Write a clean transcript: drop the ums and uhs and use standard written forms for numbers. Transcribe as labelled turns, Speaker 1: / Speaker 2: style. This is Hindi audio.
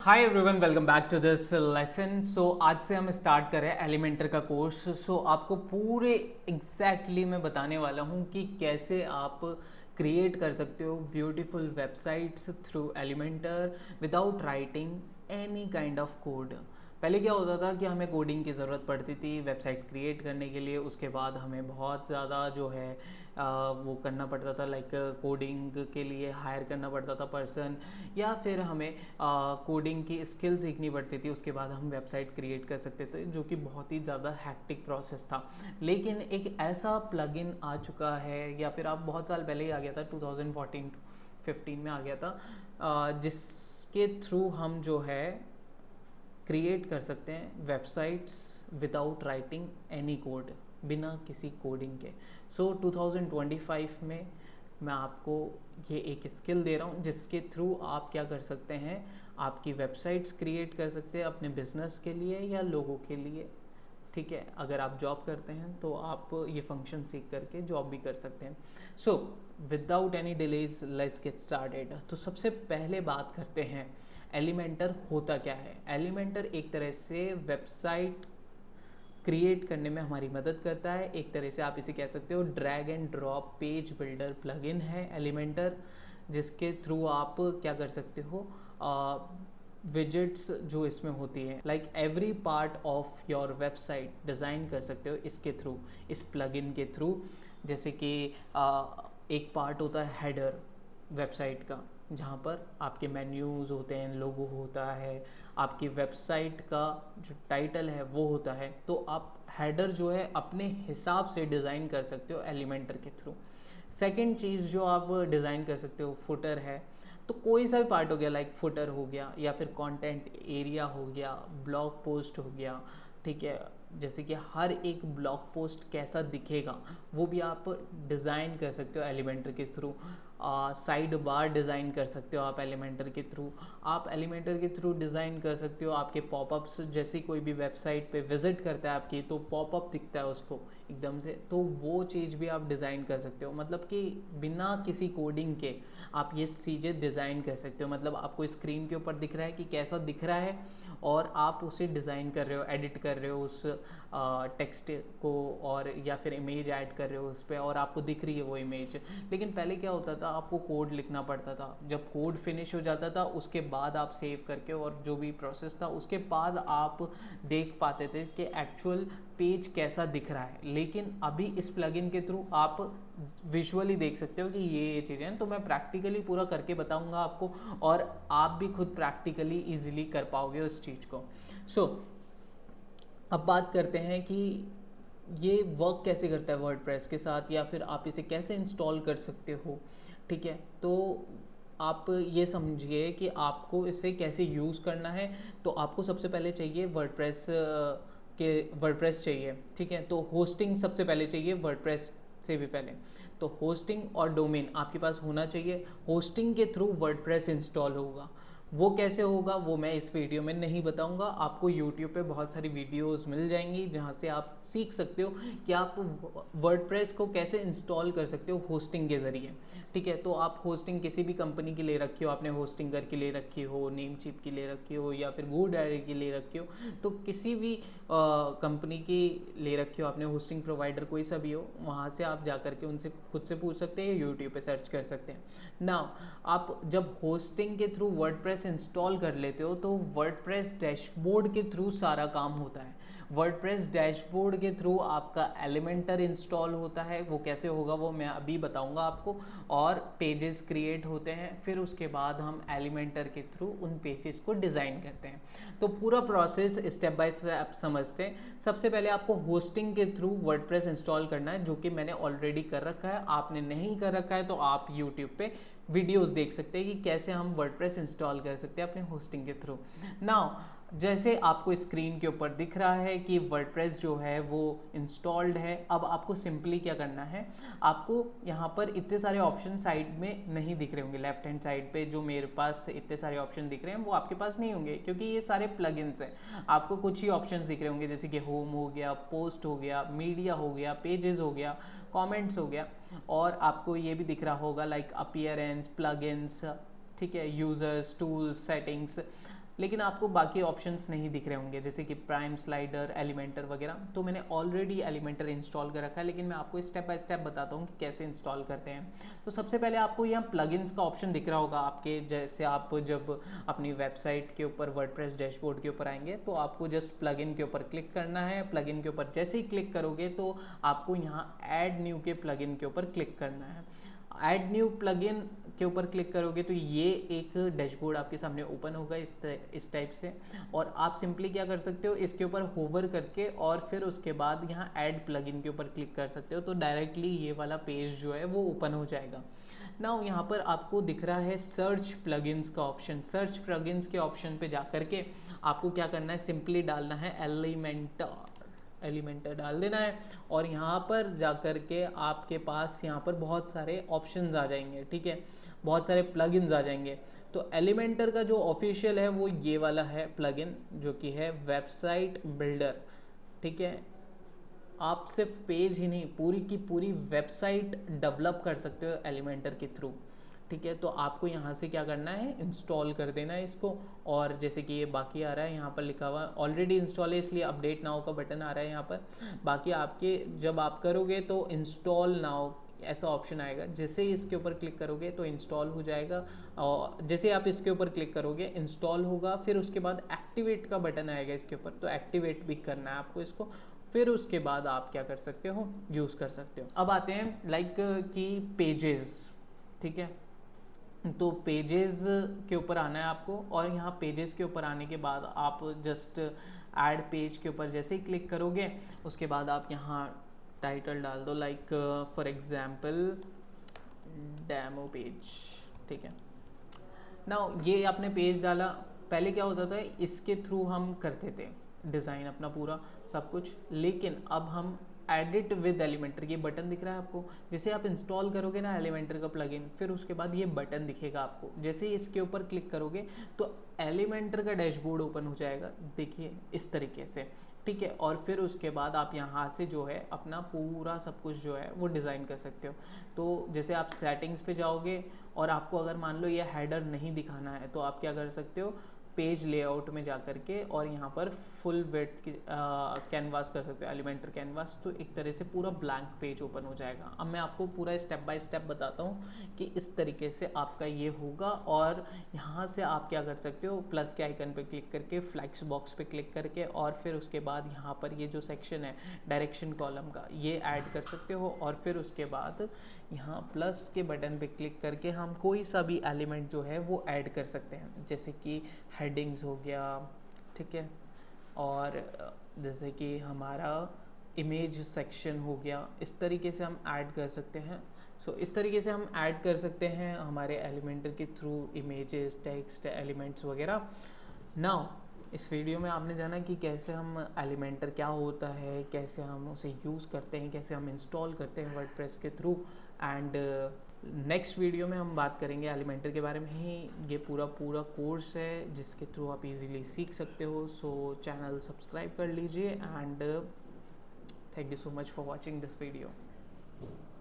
Speaker 1: Hi everyone, welcome back to this lesson. आज से हम स्टार्ट कर रहे हैं एलिमेंटर का कोर्स। आपको पूरे मैं बताने वाला हूँ कि कैसे आप क्रिएट कर सकते हो beautiful websites through Elementor without writing any kind of code. पहले क्या होता था कि हमें कोडिंग की ज़रूरत पड़ती थी वेबसाइट क्रिएट करने के लिए। उसके बाद हमें बहुत ज़्यादा जो है वो करना पड़ता था, लाइक कोडिंग के लिए हायर करना पड़ता था पर्सन, या फिर हमें कोडिंग की स्किल सीखनी पड़ती थी। उसके बाद हम वेबसाइट क्रिएट कर सकते थे, जो कि बहुत ही ज़्यादा हैक्टिक प्रोसेस था। लेकिन एक ऐसा प्लगइन आ चुका है, या फिर आप बहुत साल पहले ही आ गया था, 2014-15 में आ गया था, जिसके थ्रू हम जो है क्रिएट कर सकते हैं websites without writing any code, बिना किसी कोडिंग के। 2025 में मैं आपको ये एक स्किल दे रहा हूँ जिसके थ्रू आप क्या कर सकते हैं, आपकी वेबसाइट्स क्रिएट कर सकते हैं अपने बिजनेस के लिए या लोगों के लिए। ठीक है, अगर आप जॉब करते हैं तो आप ये फंक्शन सीख करके जॉब भी कर सकते हैं। Without any delays let's get started. तो सबसे पहले बात करते हैं एलिमेंटर होता क्या है। एलिमेंटर एक तरह से वेबसाइट क्रिएट करने में हमारी मदद करता है। एक तरह से आप इसे कह सकते हो drag and drop page builder plugin है एलिमेंटर, जिसके थ्रू आप क्या कर सकते हो, विजेट्स जो इसमें होती है, like every part of your website design कर सकते हो इसके थ्रू, इस प्लगइन के थ्रू। जैसे कि एक पार्ट होता है हेडर वेबसाइट का, जहाँ पर आपके मेन्यूज़ होते हैं, लोगो होता है, आपकी वेबसाइट का जो टाइटल है वो होता है। तो आप हेडर जो है अपने हिसाब से डिज़ाइन कर सकते हो एलिमेंटर के थ्रू। सेकंड चीज़ जो आप डिज़ाइन कर सकते हो फुटर है। तो कोई सा भी पार्ट हो गया, लाइक फुटर हो गया, या फिर कंटेंट एरिया हो गया, ब्लॉग पोस्ट हो गया। ठीक है, जैसे कि हर एक ब्लॉग पोस्ट कैसा दिखेगा वो भी आप डिज़ाइन कर सकते हो एलिमेंटर के थ्रू। साइड बार डिज़ाइन कर सकते हो आप एलिमेंटर के थ्रू। आप एलिमेंटर के थ्रू डिज़ाइन कर सकते हो आपके पॉपअप्स, जैसे कोई भी वेबसाइट पे विजिट करता है आपकी तो पॉपअप दिखता है उसको एकदम से, तो वो चीज़ भी आप डिज़ाइन कर सकते हो। मतलब कि बिना किसी कोडिंग के आप ये चीज़ें डिज़ाइन कर सकते हो। मतलब आपको स्क्रीन के ऊपर दिख रहा है कि कैसा दिख रहा है, और आप उसे डिज़ाइन कर रहे हो, एडिट कर रहे हो उस टेक्स्ट को, और या फिर इमेज ऐड कर रहे हो उस पर, और आपको दिख रही है वो इमेज। लेकिन पहले क्या होता था, आपको कोड लिखना पड़ता था। जब कोड फिनिश हो जाता था उसके बाद आप सेव करके, और जो भी प्रोसेस था उसके बाद आप देख पाते थे कि एक्चुअल पेज कैसा दिख रहा है। लेकिन अभी इस प्लगइन के थ्रू आप विजुअली देख सकते हो कि ये चीज़ें हैं। तो मैं प्रैक्टिकली पूरा करके बताऊंगा आपको, और आप भी खुद प्रैक्टिकली इजीली कर पाओगे उस चीज़ को। अब बात करते हैं कि ये वर्क कैसे करता है वर्डप्रेस के साथ, या फिर आप इसे कैसे इंस्टॉल कर सकते हो। ठीक है, तो आप ये समझिए कि आपको इसे कैसे यूज़ करना है। तो आपको सबसे पहले चाहिए वर्डप्रेस चाहिए। ठीक है, तो होस्टिंग सबसे पहले चाहिए वर्डप्रेस से भी पहले। तो होस्टिंग और डोमेन आपके पास होना चाहिए। होस्टिंग के थ्रू वर्डप्रेस इंस्टॉल होगा। वो कैसे होगा वो मैं इस वीडियो में नहीं बताऊंगा। आपको यूट्यूब पे बहुत सारी वीडियोस मिल जाएंगी जहाँ से आप सीख सकते हो कि आप वर्डप्रेस को कैसे इंस्टॉल कर सकते हो होस्टिंग के ज़रिए। ठीक है, तो आप होस्टिंग किसी भी कंपनी की ले रखी हो, आपने होस्टिंग करके ले रखी हो, नेमचिप की ले रखी हो, या फिर GoDaddy की ले रखी हो, तो किसी भी कंपनी की ले रखी हो आपने, होस्टिंग प्रोवाइडर कोई सा भी हो, वहाँ से आप जा करके उनसे खुद से पूछ सकते हैं, यूट्यूब पे सर्च कर सकते हैं। नाउ आप जब होस्टिंग के थ्रू वर्डप्रेस इंस्टॉल कर लेते हो तो वर्डप्रेस डैशबोर्ड के थ्रू सारा काम होता है। वर्डप्रेस डैशबोर्ड के थ्रू आपका एलिमेंटर इंस्टॉल होता है। वो कैसे होगा वो मैं अभी बताऊंगा आपको। और पेजेस क्रिएट होते हैं, फिर उसके बाद हम एलिमेंटर के थ्रू उन पेजेस को डिज़ाइन करते हैं। तो पूरा प्रोसेस स्टेप बाय स्टेप समझते हैं। सबसे पहले आपको होस्टिंग के थ्रू वर्डप्रेस इंस्टॉल करना है, जो कि मैंने ऑलरेडी कर रखा है। आपने नहीं कर रखा है तो आप यूट्यूब पे वीडियोस देख सकते हैं कि कैसे हम वर्डप्रेस इंस्टॉल कर सकते हैं अपने होस्टिंग के थ्रू। नाउ जैसे आपको स्क्रीन के ऊपर दिख रहा है कि वर्डप्रेस जो है वो इंस्टॉल्ड है। अब आपको सिंपली क्या करना है, आपको यहाँ पर इतने सारे ऑप्शन साइड में नहीं दिख रहे होंगे। लेफ्ट हैंड साइड पे जो मेरे पास इतने सारे ऑप्शन दिख रहे हैं वो आपके पास नहीं होंगे, क्योंकि ये सारे प्लगइन्स हैं। आपको कुछ ही ऑप्शन दिख रहे होंगे, जैसे कि होम हो गया, पोस्ट हो गया, मीडिया हो गया, पेजेस हो गया, कमेंट्स हो गया, और आपको ये भी दिख रहा होगा लाइक अपीयरेंस, प्लगइन्स, ठीक है, यूजर्स, टूल्स, सेटिंग्स। लेकिन आपको बाकी ऑप्शंस नहीं दिख रहे होंगे, जैसे कि प्राइम, स्लाइडर, एलिमेंटर वगैरह। तो मैंने ऑलरेडी एलिमेंटर इंस्टॉल कर रखा है, लेकिन मैं आपको स्टेप बाय स्टेप बताता हूँ कि कैसे इंस्टॉल करते हैं। तो सबसे पहले आपको यहाँ प्लगइन्स का ऑप्शन दिख रहा होगा आपके, जैसे आप जब अपनी वेबसाइट के ऊपर वर्डप्रेस डैशबोर्ड के ऊपर आएंगे तो आपको जस्ट प्लगइन के ऊपर क्लिक करना है। प्लगइन के ऊपर जैसे ही क्लिक करोगे तो आपको यहाँ ऐड न्यू के प्लगइन के ऊपर क्लिक करना है। ऐड न्यू प्लगइन के ऊपर क्लिक करोगे तो ये एक डैशबोर्ड आपके सामने ओपन होगा इस टाइप से, और आप सिंपली क्या कर सकते हो, इसके ऊपर होवर करके और फिर उसके बाद यहाँ ऐड प्लगइन के ऊपर क्लिक कर सकते हो, तो डायरेक्टली ये वाला पेज जो है वो ओपन हो जाएगा। नाउ यहाँ पर आपको दिख रहा है सर्च प्लगइन्स का ऑप्शन। सर्च प्लगइन्स के ऑप्शन पे जा करके आपको क्या करना है, सिंपली डालना है एलिमेंटर डाल देना है, और यहाँ पर जा कर के आपके पास यहाँ पर बहुत सारे ऑप्शंस आ जाएंगे, ठीक है, बहुत सारे प्लगइन्स आ जाएंगे। तो एलिमेंटर का जो ऑफिशियल है वो ये वाला है प्लगइन, जो कि है वेबसाइट बिल्डर, ठीक है। आप सिर्फ पेज ही नहीं, पूरी की पूरी वेबसाइट डेवलप कर सकते हो एलिमेंटर के थ्रू, ठीक है। तो आपको यहाँ से क्या करना है, इंस्टॉल कर देना है इसको। और जैसे कि ये बाकी आ रहा है, यहाँ पर लिखा हुआ ऑलरेडी इंस्टॉल है, इसलिए अपडेट नाउ का बटन आ रहा है यहाँ पर। बाकी आपके जब आप करोगे तो इंस्टॉल नाउ ऐसा ऑप्शन आएगा, जैसे ही इसके ऊपर क्लिक करोगे तो इंस्टॉल हो जाएगा, और जैसे आप इसके ऊपर क्लिक करोगे इंस्टॉल होगा। फिर उसके बाद एक्टिवेट का बटन आएगा इसके ऊपर, तो एक्टिवेट भी करना है आपको इसको। फिर उसके बाद आप क्या कर सकते हो, यूज़ कर सकते हो। अब आते हैं लाइक कि पेजेस, ठीक है। तो पेजेस के ऊपर आना है आपको, और यहाँ पेजेस के ऊपर आने के बाद आप जस्ट ऐड पेज के ऊपर जैसे ही क्लिक करोगे उसके बाद आप यहाँ टाइटल डाल दो, like for example demo page, ठीक है। नाउ ये आपने पेज डाला, पहले क्या होता था, इसके थ्रू हम करते थे डिज़ाइन अपना पूरा सब कुछ, लेकिन अब हम एडिट विद एलिमेंटर, ये बटन दिख रहा है आपको, जैसे आप इंस्टॉल करोगे ना एलिमेंटर का प्लगइन, फिर उसके बाद ये बटन दिखेगा आपको, जैसे ही इसके ऊपर क्लिक करोगे तो एलिमेंटर का डैशबोर्ड ओपन हो जाएगा, देखिए इस तरीके से, ठीक है। और फिर उसके बाद आप यहाँ से जो है अपना पूरा सब कुछ जो है वो डिज़ाइन कर सकते हो। तो जैसे आप सेटिंग्स पे जाओगे और आपको अगर मान लो ये हेडर नहीं दिखाना है तो आप क्या कर सकते हो, पेज लेआउट में जा कर के और यहाँ पर फुल विड्थ की कैनवास कर सकते हो, एलिमेंटर कैनवास, तो एक तरह से पूरा ब्लैंक पेज ओपन हो जाएगा। अब मैं आपको पूरा स्टेप बाय स्टेप बताता हूँ कि इस तरीके से आपका ये होगा। और यहाँ से आप क्या कर सकते हो, प्लस के आइकन पे क्लिक करके फ्लैक्स बॉक्स पे क्लिक करके और फिर उसके बाद यहाँ पर ये जो सेक्शन है डायरेक्शन कॉलम का, ये ऐड कर सकते हो। और फिर उसके बाद यहाँ प्लस के बटन पे क्लिक करके हम कोई सा भी एलिमेंट जो है वो ऐड कर सकते हैं, जैसे कि हेडिंग्स हो गया, ठीक है, और जैसे कि हमारा इमेज सेक्शन हो गया, इस तरीके से हम ऐड कर सकते हैं। सो इस तरीके से हम ऐड कर सकते हैं हमारे एलिमेंटर के थ्रू इमेजेस, टेक्स्ट, एलिमेंट्स वगैरह। नाउ इस वीडियो में आपने जाना कि कैसे हम एलिमेंटर क्या होता है, कैसे हम उसे यूज़ करते हैं, कैसे हम इंस्टॉल करते हैं वर्डप्रेस के थ्रू। एंड नेक्स्ट वीडियो में हम बात करेंगे एलिमेंटर के बारे में ही। ये पूरा कोर्स है जिसके थ्रू आप इजीली सीख सकते हो। सो चैनल सब्सक्राइब कर लीजिए and thank you so much for watching this video.